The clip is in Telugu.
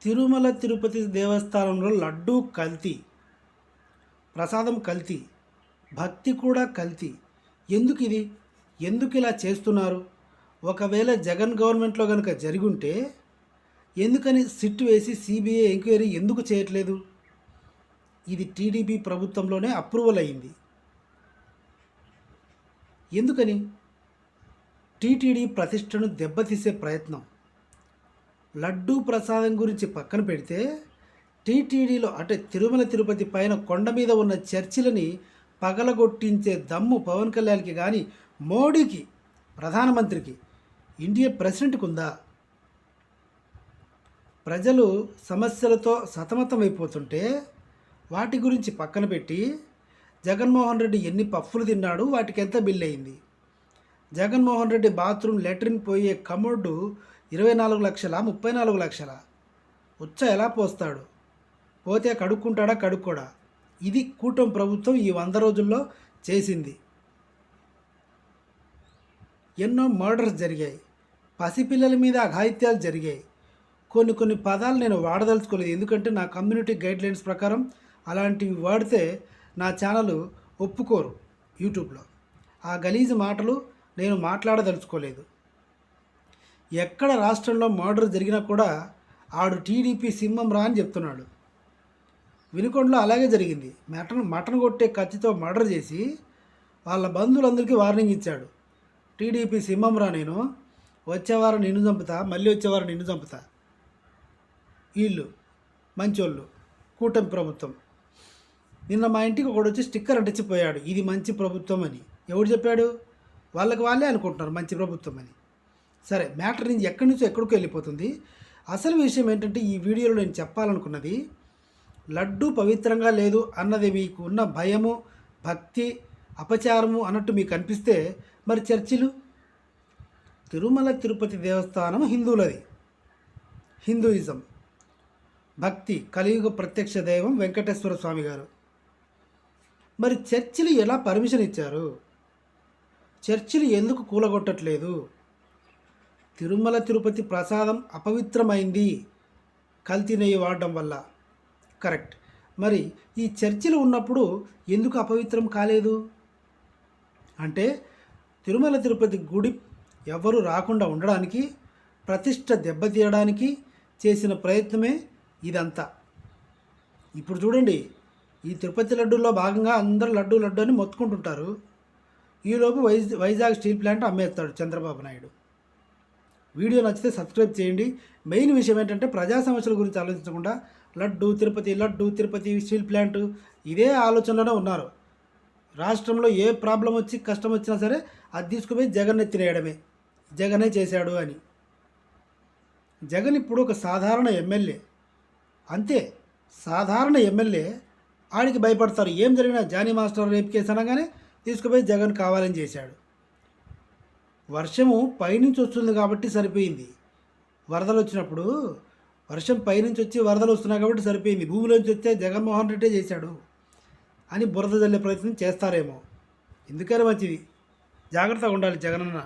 తిరుమల తిరుపతి దేవస్థానంలో లడ్డూ కల్తీ, ప్రసాదం కల్తీ, భక్తి కూడా కల్తీ. ఎందుకు ఇది? ఎందుకు ఇలా చేస్తున్నారు? ఒకవేళ జగన్ గవర్నమెంట్లో కనుక జరిగుంటే ఎందుకని సిట్ వేసి సిబిఐ ఎంక్వైరీ ఎందుకు చేయట్లేదు? ఇది టీడీపీ ప్రభుత్వంలోనే అప్రూవల్ అయింది. ఎందుకని? టీటీడీ ప్రతిష్టను దెబ్బతీసే ప్రయత్నం. లడ్డూ ప్రసాదం గురించి పక్కన పెడితే టీటీడీలో అంటే తిరుమల తిరుపతి పైన కొండ మీద ఉన్న చర్చిలని పగలగొట్టించే దమ్ము పవన్ కళ్యాణ్కి కానీ, మోడీకి, ప్రధానమంత్రికి, ఇండియా ప్రెసిడెంట్కి ఉందా? ప్రజలు సమస్యలతో సతమతమైపోతుంటే వాటి గురించి పక్కన పెట్టి జగన్మోహన్ రెడ్డి ఎన్ని పఫ్ఫులు తిన్నాడు, వాటికి ఎంత బిల్ అయింది? జగన్మోహన్ రెడ్డి బాత్రూమ్ లెట్రిన్ పోయే కమోడ్డు 24 లక్షల 34 లక్షల ఉచ్చ ఎలా పోస్తాడు? పోతే కడుక్కుంటాడా కడుక్కోడా? ఇది కూటమి ప్రభుత్వం ఈ 100 రోజుల్లో చేసింది. ఎన్నో మర్డర్స్ జరిగాయి, పసిపిల్లల మీద అఘాయిత్యాలు జరిగాయి. కొన్ని పదాలు నేను వాడదలుచుకోలేదు, ఎందుకంటే నా కమ్యూనిటీ గైడ్లైన్స్ ప్రకారం అలాంటివి వాడితే నా ఛానల్ ఒప్పుకోరు యూట్యూబ్లో. ఆ గలీజు మాటలు నేను మాట్లాడదలుచుకోలేదు. ఎక్కడ రాష్ట్రంలో మర్డర్ జరిగినా కూడా ఆడు టీడీపీ సింహం రా అని చెప్తున్నాడు. వినుకొండలో అలాగే జరిగింది. మటన్ కొట్టే కత్తితో మర్డర్ చేసి వాళ్ళ బంధువులందరికీ వార్నింగ్ ఇచ్చాడు. టీడీపీ సింహం రా, నేను వచ్చేవారం నిన్ను చంపుతా, మళ్ళీ వచ్చేవారం నిన్ను చంపుతా. వీళ్ళు మంచోళ్ళు, కూటమి ప్రభుత్వం. నిన్న మా ఇంటికి ఒకడు వచ్చి స్టిక్కర్ అంటించిపోయాడు, ఇది మంచి ప్రభుత్వం అని. ఎవడు చెప్పాడు? వాళ్ళకి వాళ్ళే అనుకుంటున్నారు మంచి ప్రభుత్వం అని. సరే, మ్యాటర్ నుంచి ఎక్కడి నుంచో ఎక్కడికి వెళ్ళిపోతుంది. అసలు విషయం ఏంటంటే, ఈ వీడియోలో నేను చెప్పాలనుకున్నది, లడ్డు పవిత్రంగా లేదు అన్నది మీకు ఉన్న భయము, భక్తి, అపచారము అన్నట్టు మీకు అనిపిస్తే మరి చర్చిలు? తిరుమల తిరుపతి దేవస్థానం హిందువులది, హిందూయిజం, భక్తి, కలియుగ ప్రత్యక్ష దైవం వెంకటేశ్వర స్వామి గారు. మరి చర్చిలు ఎలా పర్మిషన్ ఇచ్చారు? చర్చిలు ఎందుకు కూలగొట్టట్లేదు? తిరుమల తిరుపతి ప్రసాదం అపవిత్రమైంది కల్తీ నెయ్యి వాడడం వల్ల, కరెక్ట్. మరి ఈ చర్చిలు ఉన్నప్పుడు ఎందుకు అపవిత్రం కాలేదు? అంటే తిరుమల తిరుపతి గుడి ఎవరు రాకుండా ఉండడానికి, ప్రతిష్ట దెబ్బతీయడానికి చేసిన ప్రయత్నమే ఇదంతా. ఇప్పుడు చూడండి, ఈ తిరుపతి లడ్డూలో భాగంగా అందరూ లడ్డు లడ్డు అని మొత్తుకుంటుంటారు. ఈలోపు వైజాగ్ స్టీల్ ప్లాంట్ అమ్మేస్తాడు చంద్రబాబు నాయుడు. వీడియో నచ్చితే సబ్స్క్రైబ్ చేయండి. మెయిన్ విషయం ఏంటంటే, ప్రజా సమస్యల గురించి ఆలోచించకుండా లడ్డు తిరుపతి స్టీల్ ప్లాంట్ ఇదే ఆలోచనలోనే ఉన్నారు. రాష్ట్రంలో ఏ ప్రాబ్లం వచ్చి కష్టం వచ్చినా సరే అది తీసుకుపోయి జగన్ ఎత్తినేయడమే, జగనే చేశాడు అని. జగన్ ఇప్పుడు ఒక సాధారణ ఎమ్మెల్యే, అంతే. సాధారణ ఎమ్మెల్యే, ఆడికి భయపడతారు. ఏం జరిగినా జానీ మాస్టర్ రేప్ కేసు అనగానే తీసుకుపోయి జగన్ కావాలని చేశాడు. వర్షము పైనుంచి వస్తుంది కాబట్టి సరిపోయింది. వరదలు వచ్చినప్పుడు వర్షం పైనుంచి వచ్చి వరదలు వస్తున్నాయి కాబట్టి సరిపోయింది, భూమిలోంచి వస్తే జగన్మోహన్ రెడ్డే చేశాడు అని బురద జల్లే ప్రయత్నం చేస్తారేమో. ఎందుకని మంచిది, జాగ్రత్తగా ఉండాలి జగనన్న.